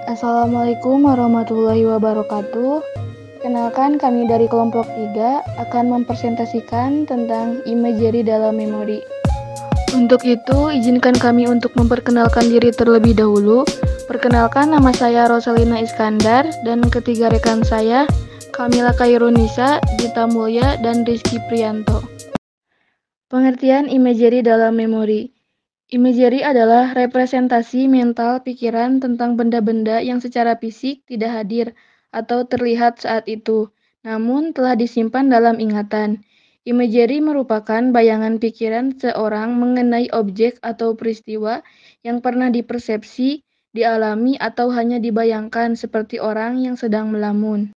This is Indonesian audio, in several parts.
Assalamualaikum warahmatullahi wabarakatuh. Kenalkan kami dari kelompok 3 akan mempresentasikan tentang imagery dalam memori. Untuk itu, izinkan kami untuk memperkenalkan diri terlebih dahulu. Perkenalkan, nama saya Rosalina Iskandar dan ketiga rekan saya, Kamila Kairunisa, Gita Mulya, dan Rizky Priyanto. Pengertian imagery dalam memori. Imagery adalah representasi mental pikiran tentang benda-benda yang secara fisik tidak hadir atau terlihat saat itu, namun telah disimpan dalam ingatan. Imagery merupakan bayangan pikiran seorang mengenai objek atau peristiwa yang pernah dipersepsi, dialami, atau hanya dibayangkan seperti orang yang sedang melamun.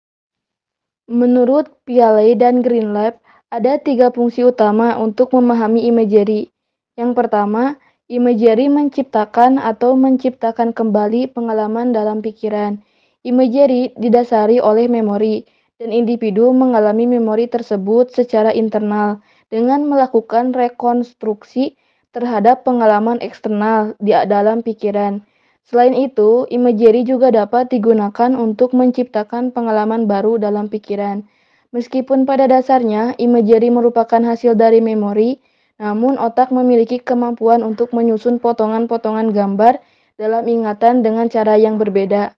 Menurut Piaget dan Greenleaf, ada 3 fungsi utama untuk memahami imagery. Yang pertama, imagery menciptakan atau menciptakan kembali pengalaman dalam pikiran. Imagery didasari oleh memori, dan individu mengalami memori tersebut secara internal dengan melakukan rekonstruksi terhadap pengalaman eksternal di dalam pikiran. Selain itu, imagery juga dapat digunakan untuk menciptakan pengalaman baru dalam pikiran. Meskipun pada dasarnya imagery merupakan hasil dari memori, namun otak memiliki kemampuan untuk menyusun potongan-potongan gambar dalam ingatan dengan cara yang berbeda.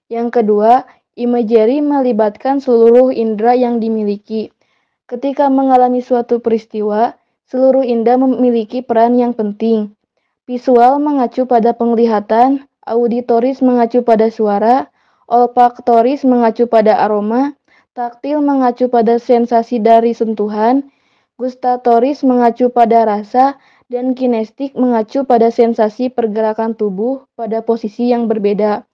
Yang kedua, imagery melibatkan seluruh indera yang dimiliki. Ketika mengalami suatu peristiwa, seluruh indera memiliki peran yang penting. Visual mengacu pada penglihatan, auditoris mengacu pada suara, olfaktoris mengacu pada aroma, taktil mengacu pada sensasi dari sentuhan, gustatoris mengacu pada rasa, dan kinestik mengacu pada sensasi pergerakan tubuh pada posisi yang berbeda.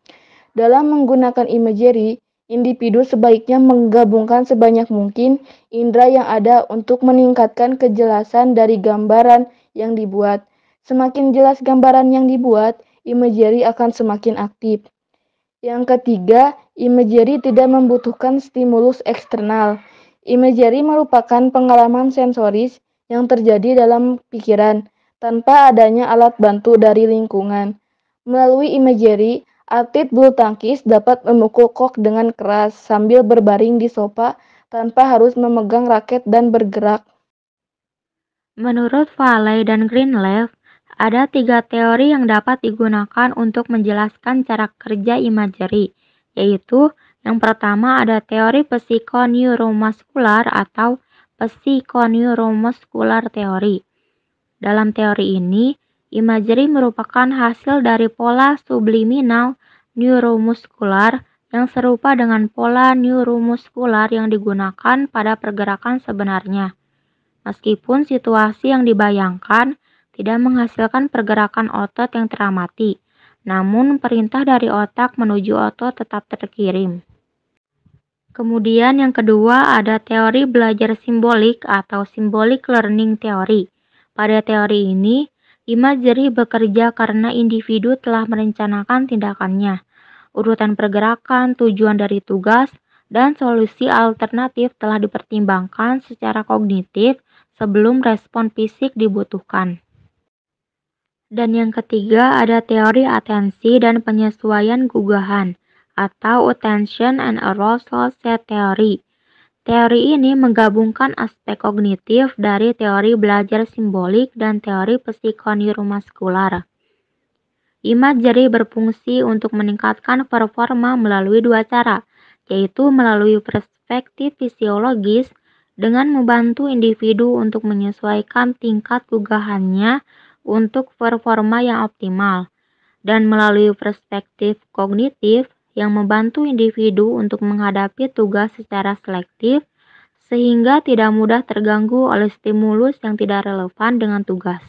Dalam menggunakan imagery, individu sebaiknya menggabungkan sebanyak mungkin indera yang ada untuk meningkatkan kejelasan dari gambaran yang dibuat. Semakin jelas gambaran yang dibuat, imagery akan semakin aktif. Yang ketiga, imagery tidak membutuhkan stimulus eksternal. Imagery merupakan pengalaman sensoris yang terjadi dalam pikiran, tanpa adanya alat bantu dari lingkungan. Melalui imagery, atlet bulu tangkis dapat memukul kok dengan keras sambil berbaring di sofa tanpa harus memegang raket dan bergerak. Menurut Valley dan Greenleaf, ada 3 teori yang dapat digunakan untuk menjelaskan cara kerja imagery, yaitu yang pertama ada teori psikoneuromuskular atau psikoneuromuskular teori. Dalam teori ini, imagery merupakan hasil dari pola subliminal neuromuskular yang serupa dengan pola neuromuskular yang digunakan pada pergerakan sebenarnya. Meskipun situasi yang dibayangkan tidak menghasilkan pergerakan otot yang teramati, namun perintah dari otak menuju otot tetap terkirim. Kemudian yang kedua ada teori belajar simbolik atau symbolic learning theory. Pada teori ini, imagery bekerja karena individu telah merencanakan tindakannya. Urutan pergerakan, tujuan dari tugas, dan solusi alternatif telah dipertimbangkan secara kognitif sebelum respon fisik dibutuhkan. Dan yang ketiga ada teori atensi dan penyesuaian gugahan atau attention and arousal set theory. Teori ini menggabungkan aspek kognitif dari teori belajar simbolik dan teori psikoneuromuskular. Imagery berfungsi untuk meningkatkan performa melalui 2 cara, yaitu melalui perspektif fisiologis dengan membantu individu untuk menyesuaikan tingkat gugahannya untuk performa yang optimal, dan melalui perspektif kognitif yang membantu individu untuk menghadapi tugas secara selektif sehingga tidak mudah terganggu oleh stimulus yang tidak relevan dengan tugas.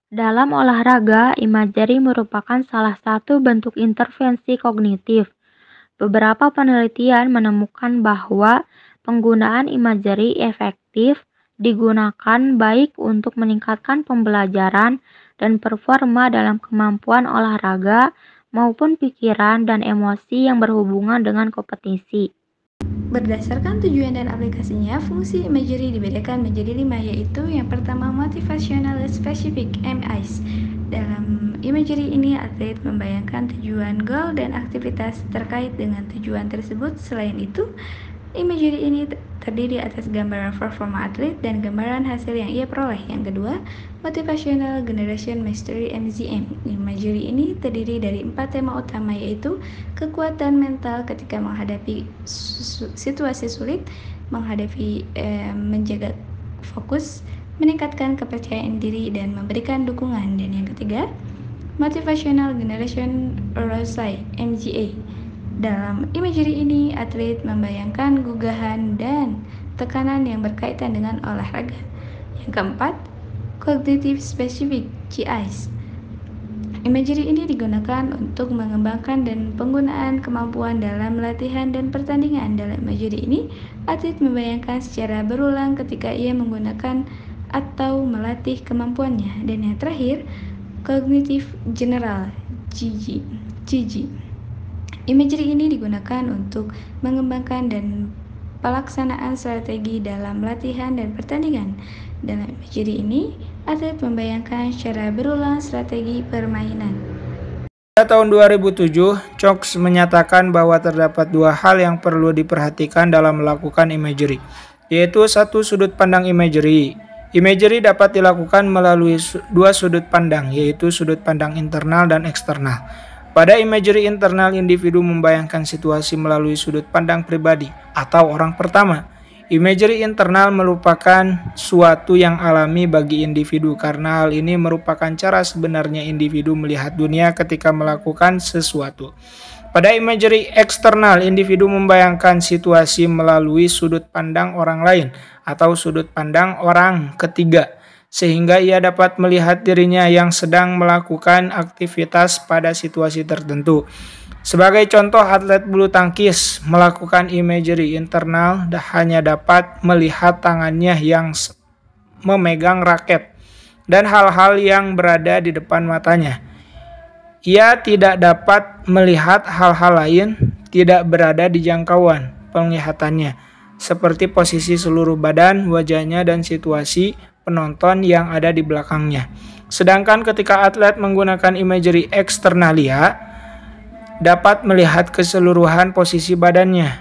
Dalam olahraga, imagery merupakan salah satu bentuk intervensi kognitif. Beberapa penelitian menemukan bahwa penggunaan imagery efektif digunakan baik untuk meningkatkan pembelajaran dan performa dalam kemampuan olahraga maupun pikiran dan emosi yang berhubungan dengan kompetisi. Berdasarkan tujuan dan aplikasinya, fungsi imagery dibedakan menjadi 5, yaitu yang pertama motivational specific (MIS). Dalam imagery ini, atlet membayangkan tujuan, goal, dan aktivitas terkait dengan tujuan tersebut. Selain itu, imagery ini terdiri atas gambaran performa atlet dan gambaran hasil yang ia peroleh. Yang kedua, Motivational Generation Mastery (MGM). Imagery ini terdiri dari 4 tema utama, yaitu kekuatan mental ketika menghadapi situasi sulit, menjaga fokus, meningkatkan kepercayaan diri, dan memberikan dukungan. Dan yang ketiga, Motivational Generation Arousal (MGA). Dalam imagery ini, atlet membayangkan gugahan dan tekanan yang berkaitan dengan olahraga. Yang keempat, Cognitive Specific (CIS). Imagery ini digunakan untuk mengembangkan dan penggunaan kemampuan dalam latihan dan pertandingan. Dalam imagery ini, atlet membayangkan secara berulang ketika ia menggunakan atau melatih kemampuannya. Dan yang terakhir, Cognitive General (CG). Imagery ini digunakan untuk mengembangkan dan pelaksanaan strategi dalam latihan dan pertandingan. Dalam imagery ini, atlet membayangkan secara berulang strategi permainan. Pada tahun 2007, Cox menyatakan bahwa terdapat 2 hal yang perlu diperhatikan dalam melakukan imagery, yaitu 1. Sudut pandang imagery. Imagery dapat dilakukan melalui 2 sudut pandang, yaitu sudut pandang internal dan eksternal. Pada imagery internal, individu membayangkan situasi melalui sudut pandang pribadi atau orang pertama. Imagery internal merupakan suatu yang alami bagi individu karena hal ini merupakan cara sebenarnya individu melihat dunia ketika melakukan sesuatu. Pada imagery eksternal, individu membayangkan situasi melalui sudut pandang orang lain atau sudut pandang orang ketiga, sehingga ia dapat melihat dirinya yang sedang melakukan aktivitas pada situasi tertentu. Sebagai contoh, atlet bulu tangkis melakukan imagery internal hanya dapat melihat tangannya yang memegang raket dan hal-hal yang berada di depan matanya. Ia tidak dapat melihat hal-hal lain tidak berada di jangkauan penglihatannya, seperti posisi seluruh badan, wajahnya, dan situasi penonton yang ada di belakangnya. Sedangkan ketika atlet menggunakan imagery eksternalia, dapat melihat keseluruhan posisi badannya.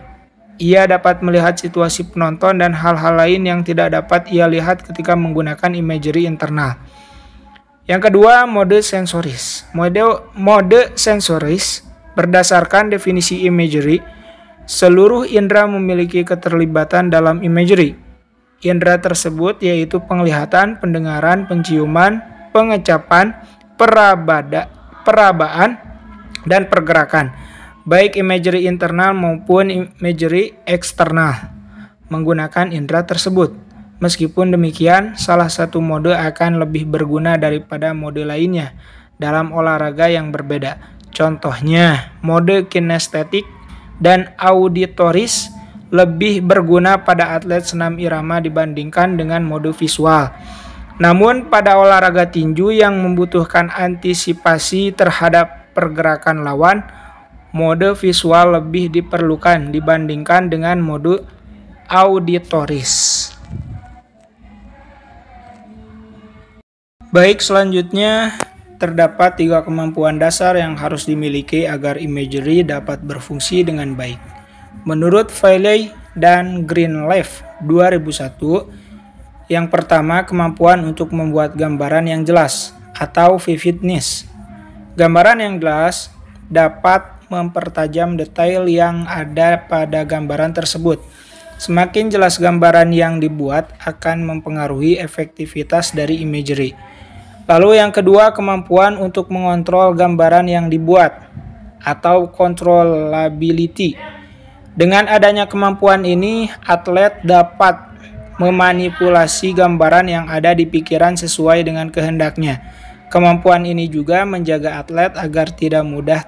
Ia dapat melihat situasi penonton dan hal-hal lain yang tidak dapat ia lihat ketika menggunakan imagery internal. Yang kedua, mode sensoris. Mode sensoris berdasarkan definisi imagery, seluruh indera memiliki keterlibatan dalam imagery. Indera tersebut yaitu penglihatan, pendengaran, penciuman, pengecapan, perabaan, dan pergerakan, baik imagery internal maupun imagery eksternal, menggunakan indera tersebut. Meskipun demikian, salah satu mode akan lebih berguna daripada mode lainnya dalam olahraga yang berbeda. Contohnya, mode kinestetik dan auditoris lebih berguna pada atlet senam irama dibandingkan dengan mode visual. Namun, pada olahraga tinju yang membutuhkan antisipasi terhadap pergerakan lawan, mode visual lebih diperlukan dibandingkan dengan mode auditoris. Baik, selanjutnya terdapat 3 kemampuan dasar yang harus dimiliki agar imagery dapat berfungsi dengan baik. Menurut Feeley dan Greenleaf 2001, yang pertama, kemampuan untuk membuat gambaran yang jelas atau vividness. Gambaran yang jelas dapat mempertajam detail yang ada pada gambaran tersebut. Semakin jelas gambaran yang dibuat akan mempengaruhi efektivitas dari imagery. Lalu yang kedua, kemampuan untuk mengontrol gambaran yang dibuat atau controllability. Dengan adanya kemampuan ini, atlet dapat memanipulasi gambaran yang ada di pikiran sesuai dengan kehendaknya. Kemampuan ini juga menjaga atlet agar tidak mudah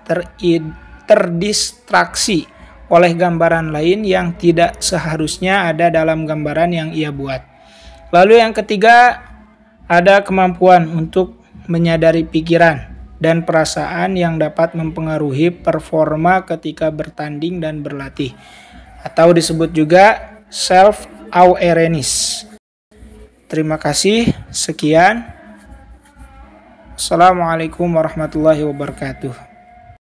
terdistraksi oleh gambaran lain yang tidak seharusnya ada dalam gambaran yang ia buat. Lalu yang ketiga, ada kemampuan untuk menyadari pikiran dan perasaan yang dapat mempengaruhi performa ketika bertanding dan berlatih. atau disebut juga self-awareness. Terima kasih, sekian. Assalamualaikum warahmatullahi wabarakatuh.